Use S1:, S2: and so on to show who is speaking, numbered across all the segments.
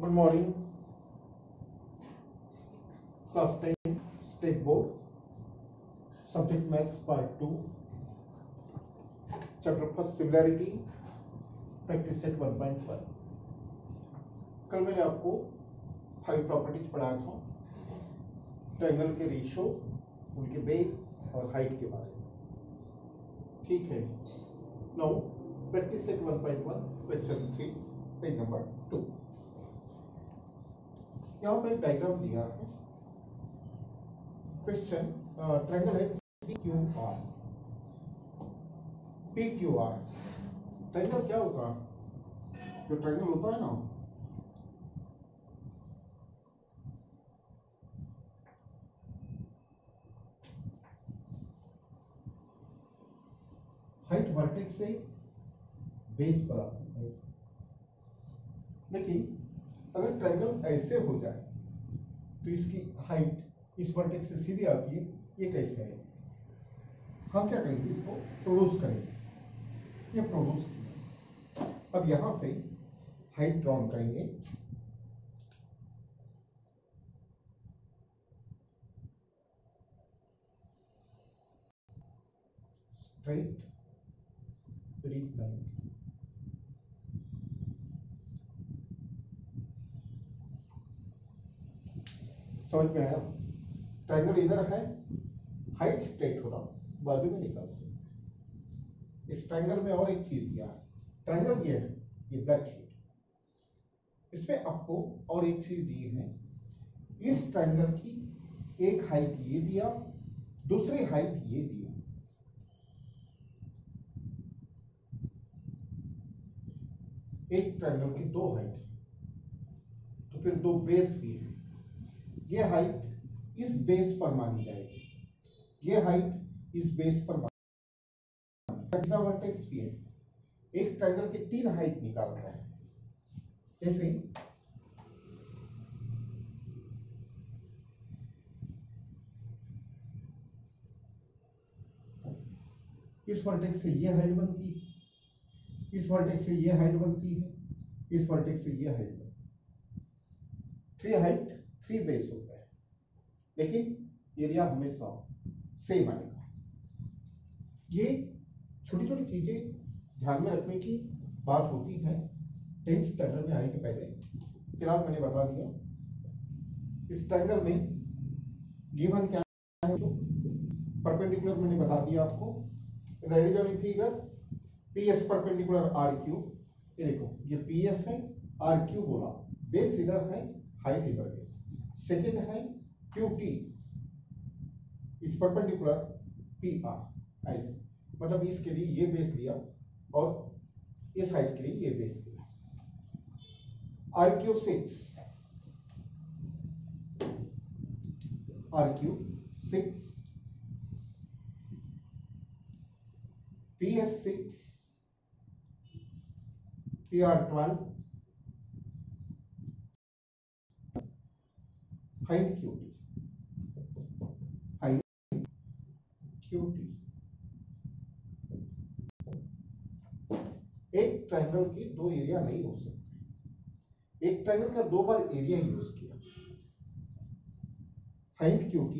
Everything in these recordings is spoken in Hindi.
S1: Good morning, class 10, state board, subject maths part 2, chapter first similarity, practice set 1.1। कल मैंने आपको 5 प्रॉपर्टीज पढ़ाया था, ट्रायंगल के रेशियो, उनके बेस और हाइट के बारे में। ठीक है, now practice set 1.1 question 3 page number 2। यहाँ पर एक डायग्राम दिया है। क्वेश्चन ट्रायंगल है PQR। PQR ट्रायंगल क्या होता है? जो ट्रायंगल होता है ना, हाइट वर्टेक्स से बेस पर आती है ऐसे। लेकिन अगर ट्रायंगल ऐसे हो जाए तो इसकी हाइट इस वर्टेक्स से सीधी आती है। ये कैसे है? हम क्या करेंगे, इसको प्रोड्यूस करेंगे। ये प्रोड्यूस किया, अब यहां से हाइट ड्रॉन करेंगे। स्ट्रेट रीच लाइन, समझ में आया? ट्रायंगल इधर है, हाइट स्ट्रेट हो रहा, बाजू में निकाल सकते। इस ट्रायंगल में और एक चीज दिया है। ट्रायंगल ये है, ये ब्लैक शीट, इसमें आपको और एक चीज दी है। इस ट्रायंगल की एक हाइट ये दिया, दूसरी हाइट ये दिया। एक ट्रायंगल की दो हाइट, तो फिर दो बेस भी है। ये हाइट इस बेस पर मानी जाएगी, ये हाइट इस बेस पर तीसरा वर्टेक्स भी है। एक ट्रायंगल की तीन हाइट निकालना है। जैसे इस वर्टेक्स से ये हाइट बनती है, इस वर्टेक्स से ये हाइट बनती है, इस वर्टेक्स से ये हाइट बनती है। थ्री हाइट थ्री बेस होता है, लेकिन एरिया हमेशा सेम आएगा। ये छोटी छोटी चीजें ध्यान में रखने की बात होती है। 10th स्टैंडर्ड में आने के पहले फिलहाल मैंने बता दिया। इस ट्रायंगल में गिवन क्या है, तो परपेंडिकुलर मैंने बता दिया आपको। Figure PS perpendicular RQ। ये देखो, ये PS है, RQ बोला, बेस इधर है, हाइट इधर है। सेकेंड है QT, इस परपेंडिकुलर PR। ऐसे मतलब इसके लिए ये बेस लिया और इस हाइट के लिए ये बेस लिया। RQ6, PS6, PR12, height QT, height QT। एक ट्रायंगल की दो एरिया नहीं हो सकते। एक ट्रायंगल का दो बार एरिया यूज किया। हाइट QT,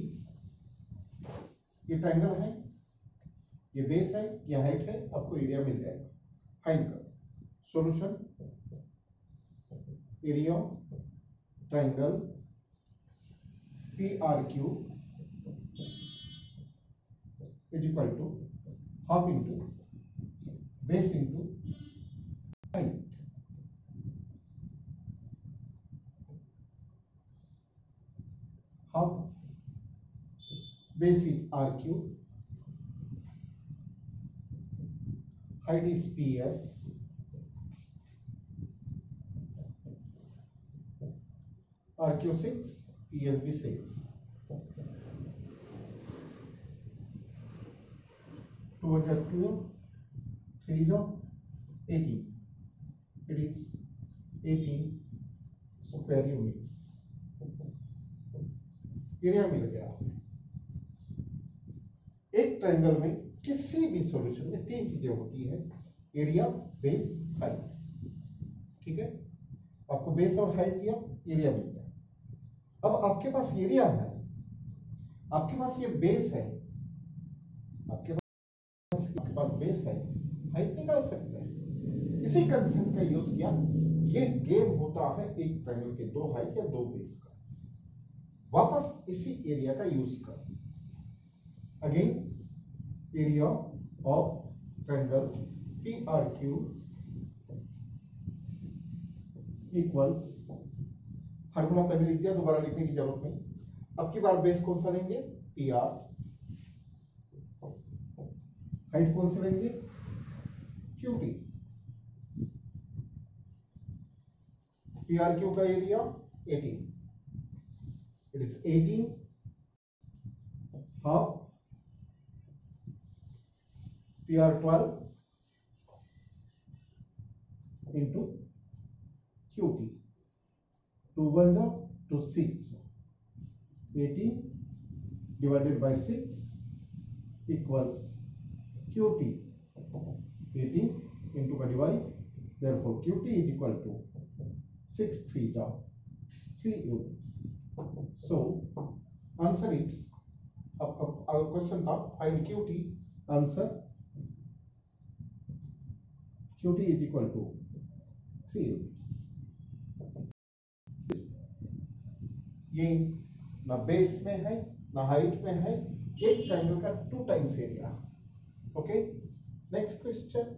S1: ये ट्रायंगल है, ये बेस है, ये हाइट है, आपको एरिया मिल जाएगा। फाइंड कर solution. Area triangle PRQ is equal to half into base into height. Half base is RQ, height is PS, RQ6, PSB6, 2 12, 3 18, it is 18 square units। Area मिल गया। एक ट्रायंगल में किसी भी सॉल्यूशन में तीन चीजें होती है, एरिया, बेस, हाइट। ठीक है, आपको बेस और हाइट दिया, एरिया मिल गया। अब आपके पास एरिया है, आपके पास ये बेस है, आपके पास बेस है, हाइट निकाल सकते हैं। इसी कंसेप्ट का यूज किया। ये गेम होता है एक ट्रायंगल के दो हाइट या दो बेस का। वापस इसी एरिया का यूज कर, again area of triangle PRQ equals, formula पहले लिख दिया, दोबारा लिखने की जरूरत नहीं। अब की बार बेस कौन सा लेंगे? PR। हाइट कौन सा लेंगे? QT। PRQ का area 18, it is 18 half PR12 into QT, 2 1 to 6, 18 divided by 6 equals QT, 18 into का divide, therefore QT is equal to 6 3 3 units. So answer is, आपका क्वेश्चन था find QT, answer QT is equal to 3 units. ये ना बेस में है ना हाइट में है, एक ट्रायंगल का 2 times area. Okay, next question.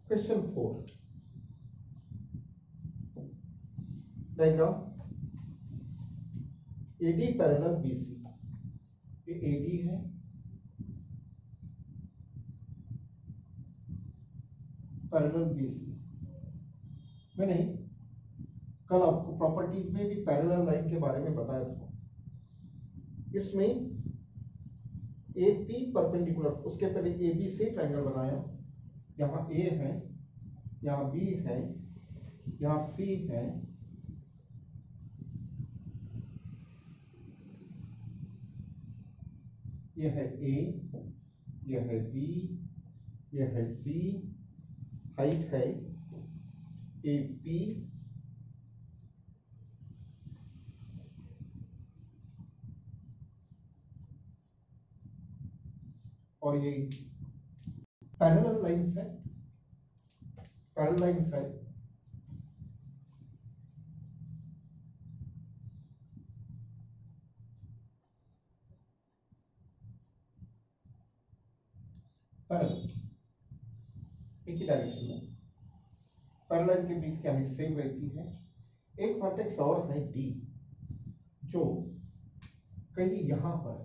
S1: Question 4, diagram AD parallel BC। ये AD है, पैरेलल BC। मैंने कल आपको प्रॉपर्टीज में भी पैरेलल लाइन के बारे में बताया था। इसमें AP परपेंडिकुलर, उसके पहले ABC ट्रायंगल बनाया। यहाँ A है, यहाँ B है, यहाँ C है, यह है A, यह है B, यह है C, हाइट है AP, और ये पैरेलल लाइंस है, पैरेलल लाइंस है। पैरेलल एक ही डायरेक्शन में, पैरेलल के बीच की हाइट सेम रहती है। एक वर्टेक्स और है D, जो कहीं यहां पर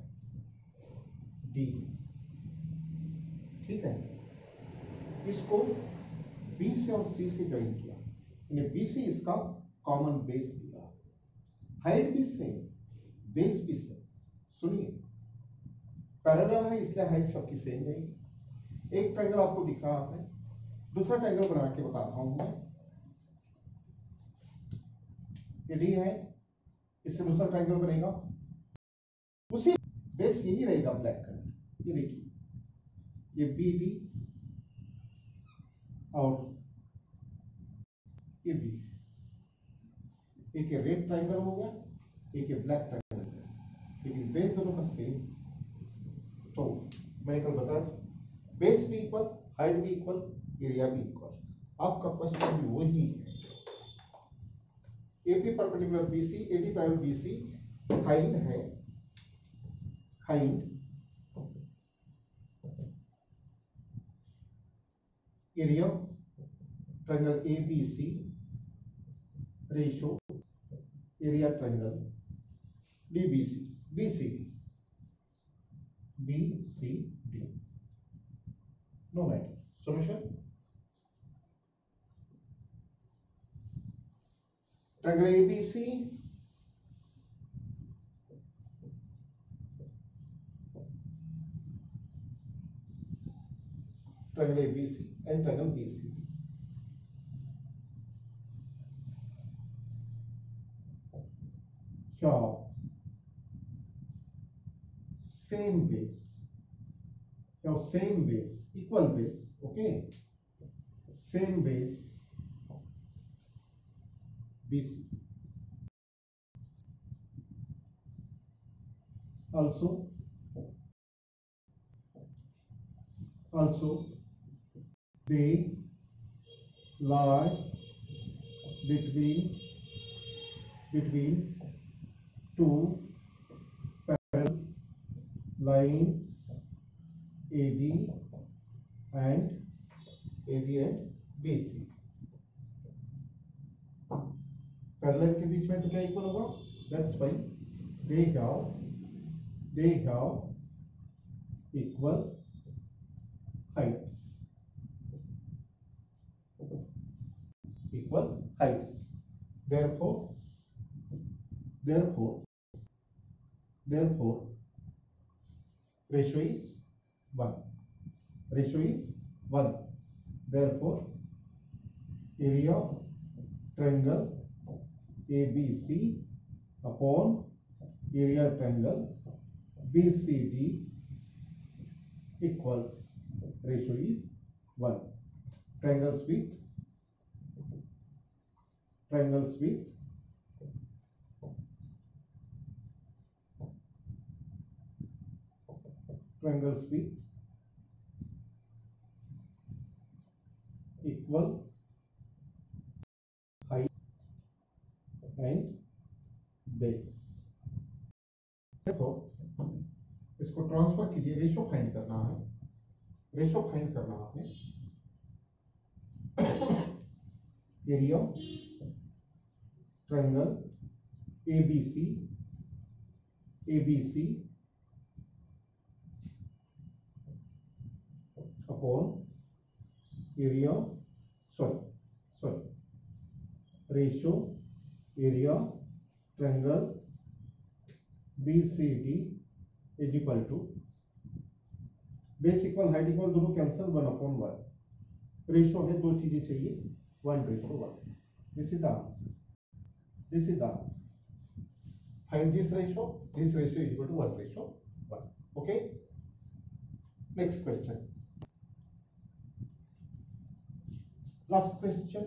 S1: D, ठीक है, इसको B से और C से ज्वाइन किया, यानी BC इसका कॉमन बेस दिया। हाइट भी सेम, बेस भी सेम। सुनिए, पैरेलल है इसलिए हाइट सबकी सेम रहेगी। एक ट्रायंगल आपको दिख रहा है, दूसरा ट्रायंगल बना के बताता हूं मैं। ये D है, इससे दूसरा ट्रायंगल बनेगा, उसी बेस यही रहेगा ब्लैक कलर। ये देखिए, ये BD और ये BC, एक ये रेड ट्रायंगल हो गया, एक ये ब्लैक ट्रायंगल हो गया, लेकिन बेस दोनों का सेम। तो मैंने कल बताया था, बेस भी इक्वल, हाइट भी इक्वल, एरिया भी इक्वल। आपका क्वेश्चन भी वही है। AP perpendicular BC, AD parallel BC, height है, height area triangle ABC ratio area triangle DBC BCD, BCD, no matter. Solution, triangle ABC triangle ABC and triangle BCD. Here same base, here same base, equal base, okay, same base BC. Also they lie between two parallel lines AD and BC. Parallel के बीच में तो क्या इक्वल होगा? That's why they have equal heights. Therefore ratio is 1. Therefore area triangle ABC upon area triangle BCD equals, ratio is 1. Triangles with equal height and base. देखो इसको ट्रांसफर कीजिए, रेशो फाइंड करना है, area triangle ABC upon area ratio area triangle BCD is equal to base equal height equal दोनों कैंसिल 1/1. रेशो है, दो चीजें चाहिए, 1:1. This is the answer. Find this ratio is equal to 1:1. Okay, next question. Last question.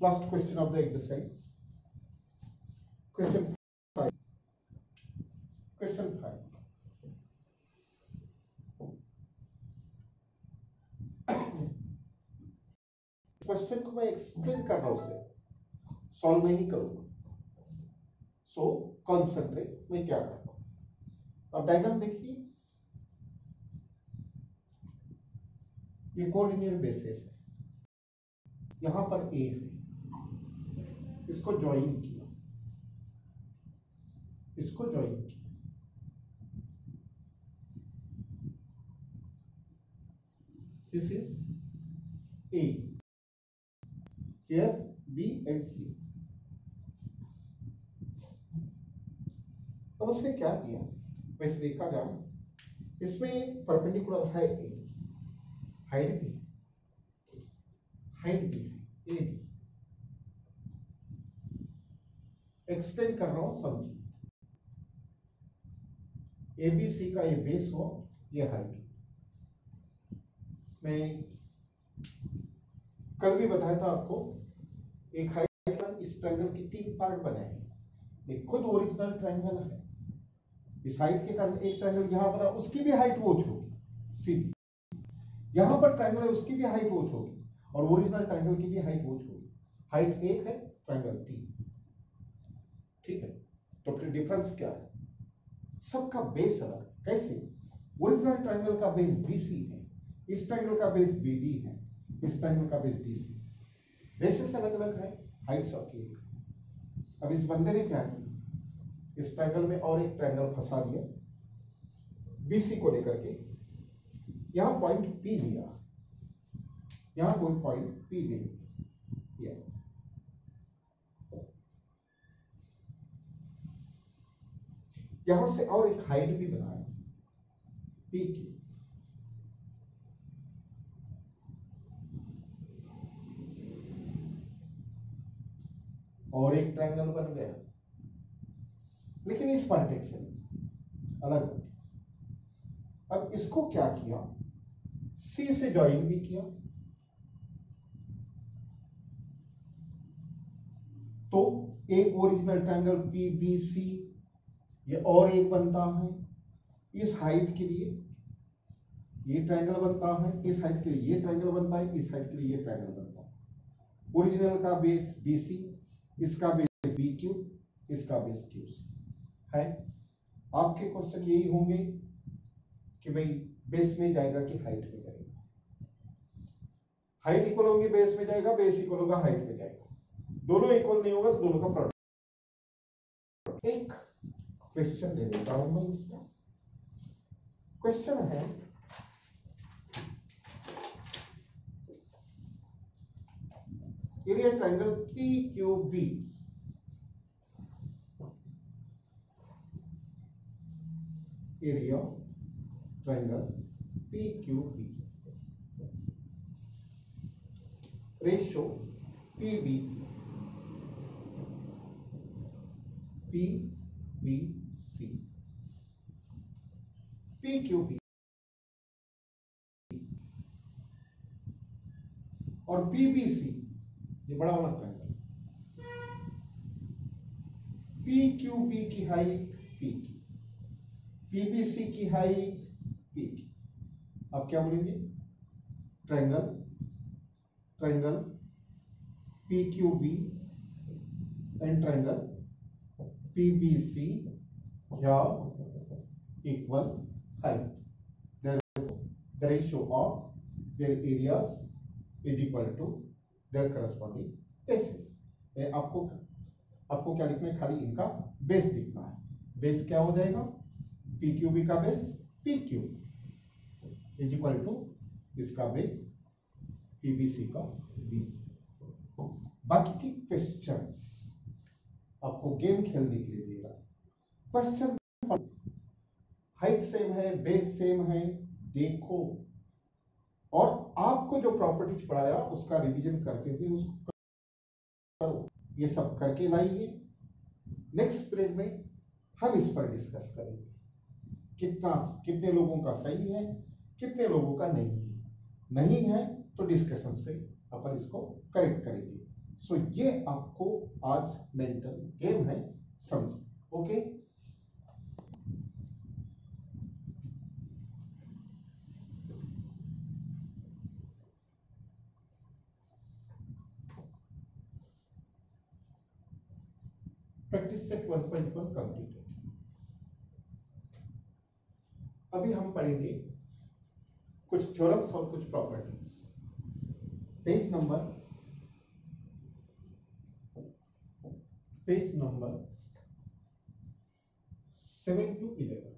S1: Last question of the exercise. Question 5. Question को मैं एक्सप्लेन कर रहा हूं, उसे सॉल्व नहीं करूंगा. सो कॉन्सेंट्रेट मैं क्या कर रहा हूं. अब डायग्राम देखिए, ये कोलिनियर बेसिस है, यहां पर ए है, इसको ज्वाइन किया, this is a, here B and C. अब उसने क्या किया, वैसे देखा जाए इसमें परपेंडिकुलर है ए, हाइट भी है ए बी. एक्सप्लेन कर रहा हूं, समझिए. एबीसी का ये बेस हो, ये हाइट. मैं कल भी बताया था आपको, एक हाइट इस ट्रायंगल के 3 पार्ट बने हैं. एक खुद ओरिजिनल ट्रायंगल है, इस हाइट के कारण एक ट्रायंगल यहां बना, उसकी भी हाइट वोच होगी सीधी. यहां पर ट्रायंगल है, उसकी भी हाइट वोच होगी, और ओरिजिनल ट्रायंगल की भी हाइट वोच होगी. हाइट 1 है, ट्रायंगल 3. ठीक है, तो फिर डिफरेंस क्या है? सबका बेस अलग. कैसे? ओरिजिनल ट्रायंगल का बेस BC है, इस ट्रायंगल का बेस BD है, इस ट्रायंगल का बेस DC. बेसिस अलग अलग है, हाइट सबकी एक. अब इस बंदे ने क्या किया, इस ट्रायंगल में और एक ट्रायंगल फंसा दिया BC को लेकर के. यहां पॉइंट P लिया, यहां कोई पॉइंट P ले लिया. यहां से और एक हाइट भी बनाया पी की, और एक ट्रायंगल बन गया, लेकिन इस वर्टेक्स से अलग वर्टेक्स। अब इसको क्या किया, सी से ज्वाइन भी किया, तो एक ओरिजिनल ट्रायंगल पीबीसी ये और एक बनता है इस हाइट के लिए, ये ट्रायंगल बनता है इस हाइट के लिए, ये ट्रायंगल बनता है इस हाइट के लिए, ये ट्रायंगल बनता है। ओरिजिनल का बेस बीसी, इसका बेस बी क्यू, इसका बेस क्यू सी है। आपके क्वेश्चन यही होंगे कि भाई बेस में जाएगा कि हाइट में जाएगा, हाइट इक्वल होगी बेस में जाएगा, बेस इक्वल होगा हाइट में जाएगा, दोनों इक्वल नहीं होगा तो दोनों का प्रोडक्ट। एक क्वेश्चन ले लेता हूं मैं इसमें। क्वेश्चन है area triangle PQB, area triangle PQB, ratio PBC, PQB और PBC, ये बड़ा वाला ट्रायंगल, PQB की हाइट P की, PBC की हाइट P की। अब क्या बोलेंगे, triangle PQB and triangle PBC have equal height. The ratio of their areas is equal to their corresponding bases. आपको क्या लिखना है, खाली इनका बेस लिखना है। बेस क्या हो जाएगा, PQB का base PQ is equal to इसका बेस PBC का बेस। बाकी की क्वेश्चंस आपको गेम खेलने के लिए दे रहा है। क्वेश्चन हाइट सेम है, बेस सेम है, देखो, और आपको जो प्रॉपर्टीज पढ़ाया उसका रिवीजन करते हुए उसको करो। ये सब करके लाइए। नेक्स्ट पीरियड में हम इस पर डिस्कस करेंगे कितने लोगों का सही है, कितने लोगों का नहीं है तो डिस्कशन से अपन इसको करेक्ट करेंगे। सो ये आपको आज मेंटल गेम है, समझिए। Okay, practice set 1.1 completed. अभी हम पढ़ेंगे कुछ थ्योरम्स और कुछ properties. Page number 7 to 11।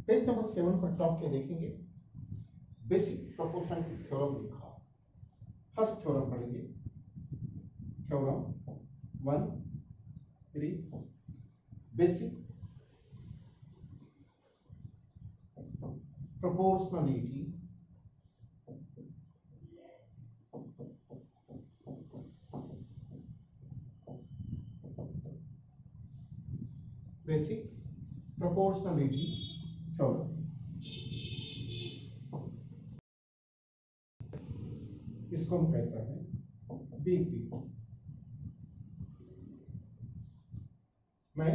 S1: Page number 7 पर टॉप के देखेंगे बेसिक प्रोपोर्शनलिटी थ्योरम लिखा। फर्स्ट थ्योरम पढ़ेंगे, theorem 1, it is basic proportionality theorem. इसको हम कहते हैं बीपी। मैं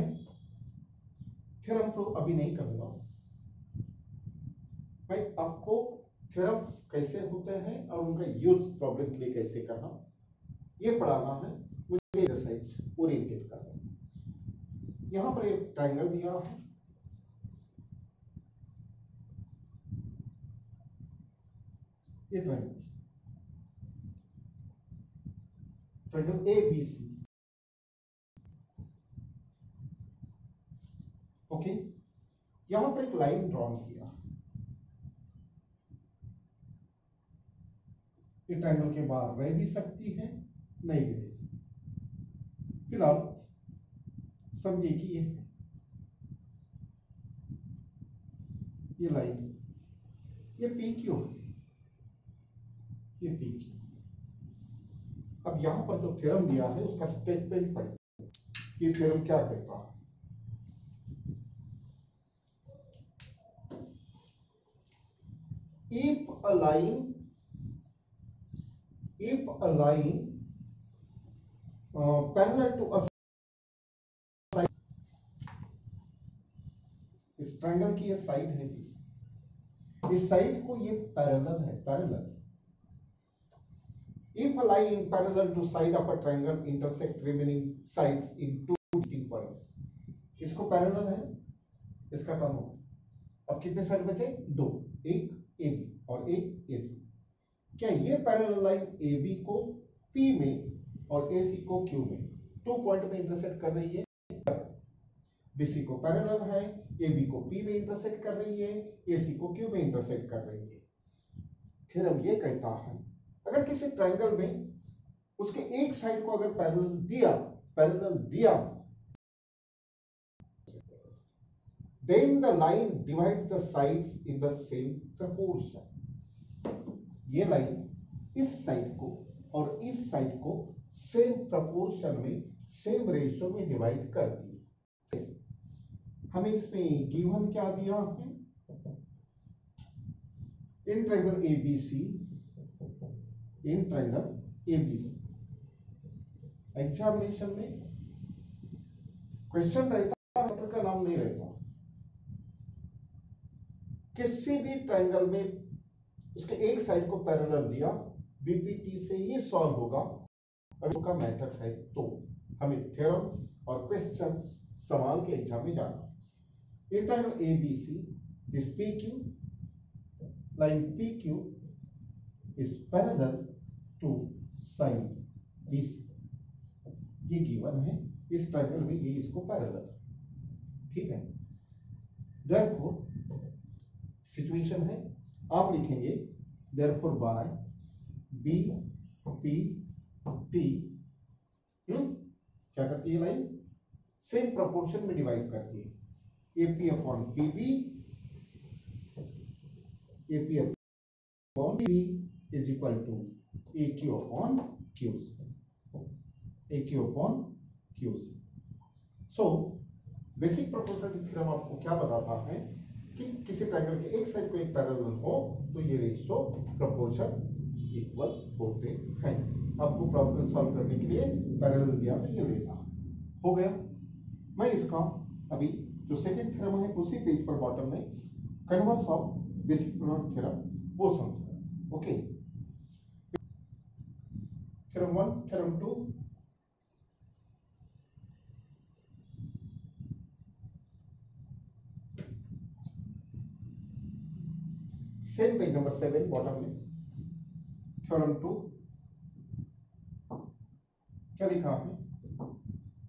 S1: थ्योरम प्रूव अभी नहीं करूंगा, मैं आपको थ्योरम्स कैसे होते हैं और उनका यूज प्रॉब्लम के लिए कैसे करना ये पढ़ाना है। मुझे एक्सरसाइज ओरिएंटेड करना है। यहां पर एक ट्रायंगल दिया है, ये ट्रायंगल ABC। ओके, यहां पर एक लाइन ड्रॉ किया, ये ट्रायंगल के बाहर रह भी सकती है, नहीं भी रह सकती। फिलहाल समझिए कि ये लाइन, ये पी क्यू, ये पी क्यू। अब यहां पर जो थ्योरम दिया है उसका स्टेटमेंट पढ़िए। ये थ्योरम क्या कहता है? if a line parallel to a side, इस ट्रायंगल की ये साइड है, इस साइड को ये पैरेलल है, parallel. if a line parallel to side of a triangle intersect remaining sides in two distinct points, इसको पैरेलल है, इसका काम होगा। अब कितने साइड बचे? दो, एक ए बी और एक ए सी। क्या ये पैरेलल लाइन ए बी को पी में और ए सी को क्यू में, 2 पॉइंट में इंटरसेक्ट कर रही है? बीसी को पैरेलल है, ए बी को पी में इंटरसेक्ट कर रही है, ए सी को क्यू में इंटरसेक्ट कर रही है। थ्योरम ये कहता है अगर किसी ट्रायंगल में उसके एक साइड को अगर पैरेलल दिया then the line divides the sides in the same proportion. ये लाइन इस साइड को और इस साइड को सेम प्रोपोर्शन में, सेम रेशियो में डिवाइड करती है। हमें इसमें गिवन क्या दिया है? इन ट्रायंगल एबीसी, इन ट्रायंगल एबीसी एग्जामिनेशन में क्वेश्चन रहता है, का नाम नहीं रहता। किसी भी ट्रायंगल में उसके एक साइड को पैरेलल दिया, बीपीटी से ही सॉल्व होगा अगर का मैटर है तो। हमें थ्योरम्स और क्वेश्चंस सवाल के एग्जाम में जाना। In triangle ABC this PQ, line PQ is parallel to side BC, ये गिवन है। इस ट्रायंगल में ये इसको पैरेलल, ठीक है। देयरफॉर सिचुएशन है, आप लिखेंगे therefore by B P T क्या करती है लाइन? सेम प्रोपोर्शन में डिवाइड करती है। AP upon PB, AP upon PB is equal to AQ upon QC, AQ upon QC। So basic proportionality theorem आपको क्या बताता है कि किसी ट्रायंगल के एक साइड को एक पैरेलल हो तो ये रेशियो प्रोपोर्शन इक्वल होते हैं। आपको प्रॉब्लम सॉल्व करने के लिए पैरेलल दिया तो ये लेना हो गया। मैं इसका अभी जो सेकंड थ्योरम है उसी पेज पर बॉटम में converse of basic product theorem वो समझा। Okay, theorem 1, theorem 2, same page number 7 bottom में। थ्योरम 2 क्या लिखा है?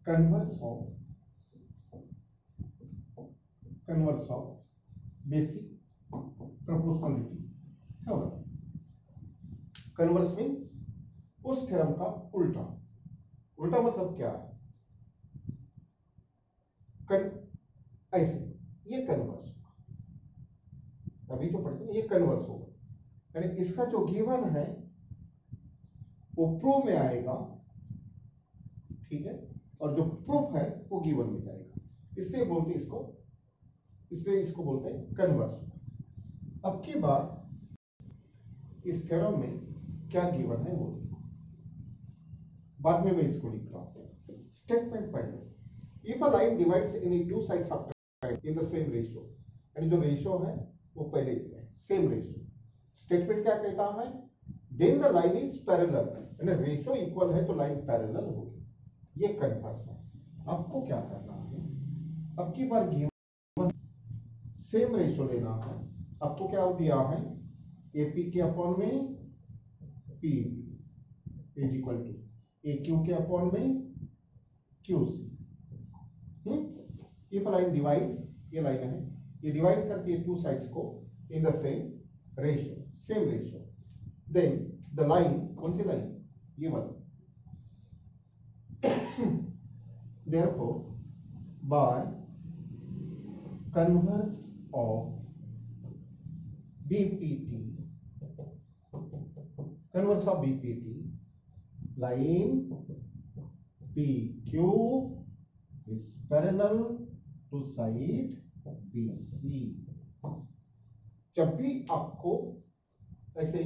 S1: Converse of basic proportionality theorem. Converse means उस थ्योरम का उल्टा। उल्टा मतलब क्या है? ऐसे ये कन्वर्स, अभी जो पढ़ते हैं ये कन्वर्स होगा, यानी इसका जो गिवन है वो प्रूफ में आएगा, ठीक है, और जो प्रूफ है वो गिवन में जाएगा। इसलिए इसको बोलते हैं कन्वर्स। अब की बार इस थ्योरम में क्या गिवन है वो बाद में मैं इसको लिख रहा हूं। स्टेटमेंट पढ़ लो। If a line divides any two sides of in the same ratio, यानी जो रेशियो है वो पहले दिया है, सेम रेशियो। स्टेटमेंट क्या कहता है? Then the line is parallel, यानी रेशियो इक्वल है तो लाइन पैरेलल होगी। ये कन्वर्स है। आपको क्या करना है? अब की बार गिवन सेम रेशियो लेना है। आपको क्या दिया है? एपी के अपॉन में P is equal to AQ के अपॉन में QC। इफ लाइन डिवाइड्स, ये लाइन है, ये डिवाइड करती है टू साइड्स को in the same ratio, same ratio, then the line, कौन सी लाइन? ये वाली। therefore by converse of BPT, converse of BPT, line PQ is parallel to side BC। जब भी आपको ऐसे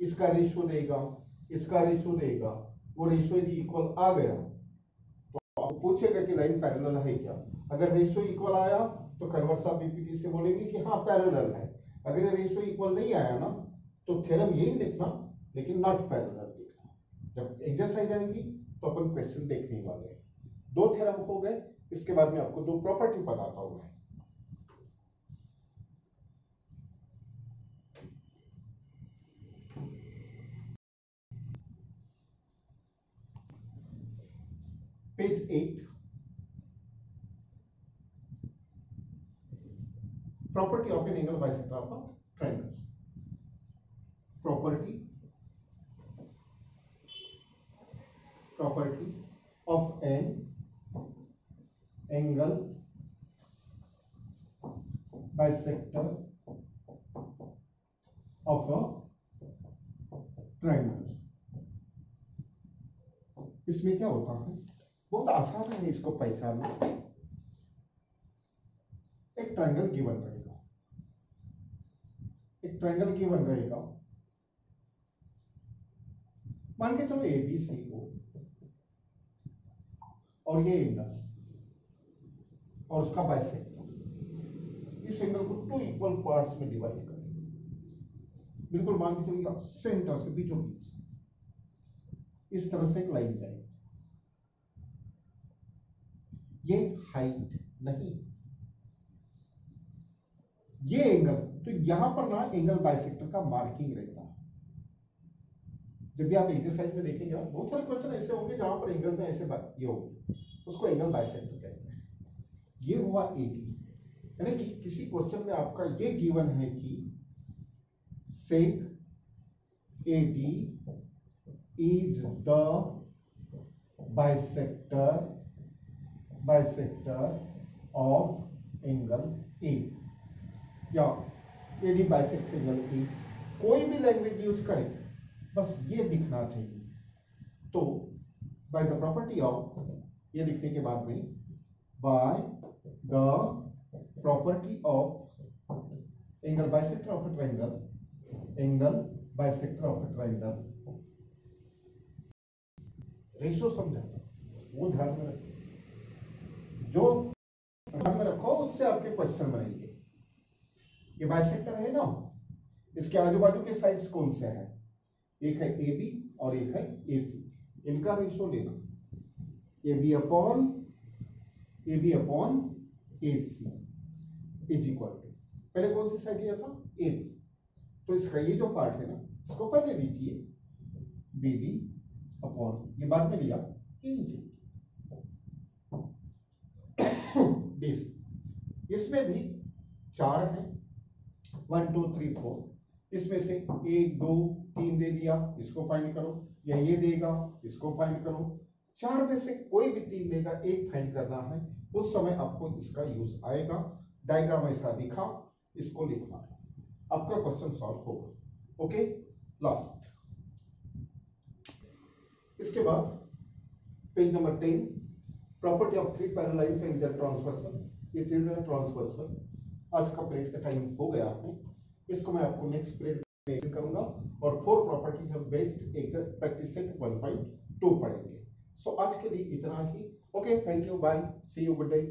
S1: इसका रेशियो देगा, इसका रेशियो देगा, वो रेशियो यदि इक्वल आ गया तो आपको पूछेगा कि लाइन पैरेलल है क्या। अगर रेशियो इक्वल आया तो कन्वर्स ऑफ बीपीटी से बोलेंगे कि हाँ पैरेलल है। अगर रेशियो इक्वल नहीं आया ना तो थ्योरम यही लिखना, लेकिन नॉट पैरेलल लिखना। जब एक्सरसाइज आएगी तो अपन क्वेश्चन देखने वाले हैं। दो थ्योरम हो गए, इसके बाद में आपको दो प्रॉपर्टी बताता हूं मैं। Page 8, property of an angle bisector of a triangle। property of an angle bisector of a triangle। इसमें क्या होता है, बहुत आसान है इसको पहचानना। एक ट्रायंगल गिवन रहेगा, एक ट्रायंगल गिवन रहेगा, मान के चलो ABCO और ये एंगल और उसका बाइसेक्टर। इस एंगल को टू इक्वल पार्ट्स में डिवाइड करें। बिल्कुल मान के चलो सेंटर से बीचों बीच इस तरह से एक लाइन जाएगी। ये हाइट नहीं, ये एंगल, तो यहां पर ना एंगल बाइसेक्टर का मार्किंग रहता है। जब भी आप एक्सरसाइज में देखेंगे बहुत सारे क्वेश्चन ऐसे होंगे जहां पर एंगल में ऐसे ये होगी, उसको एंगल बाइसेक्टर कहते हैं। ये हुआ AD, यानी कि किसी क्वेश्चन में आपका ये गिवन है कि सेक AD is the bisector of angle A, या AD बाइसेक्ट्स एंगल A। कोई भी लैंग्वेज यूज करें, बस ये दिखना चाहिए। तो बाय द प्रॉपर्टी ऑफ, ये लिखने के बाद में by the property of angle bisector of a triangle, angle bisector of a triangle, ratio समझा, वो ध्यान में रखो। जो ध्यान में रखो उससे आपके क्वेश्चन बनेंगे। ये बाइसेक्टर है ना, इसके आजू बाजू के साइड्स कौन से हैं? एक है AB और एक है AC। इनका रेशियो लेना, AB upon AC is equal to, पहले कौन सी साइड लिया था? AB। तो इसका ये जो पार्ट है ना, इसको पहले लीजिए BD अपॉन, ये बाद में लिया AC। इसमें भी 4 हैं, 1 2 3 4। इसमें से 1 2 3 दे दिया, इसको फाइंड करो, या ये देगा, इसको फाइंड करो। 4 में से कोई भी 3 देगा, एक फाइंड करना है। उस समय आपको इसका यूज आएगा। डायग्राम ऐसा दिखा, इसको लिखना है, आपका क्वेश्चन सॉल्व होगा। Okay, last. इसके बाद page number 10, property of 3 parallel lines and their transversal. ये 3 ट्रांसवर्सल, आज का पीरियड का टाइम हो गया है, इसको मैं आपको नेक्स्ट पीरियड में करूंगा। और 4 properties of based exact practice set 1.2 पढ़ेंगे। सो आज के लिए इतना ही। Okay, thank you, bye, see you, good day.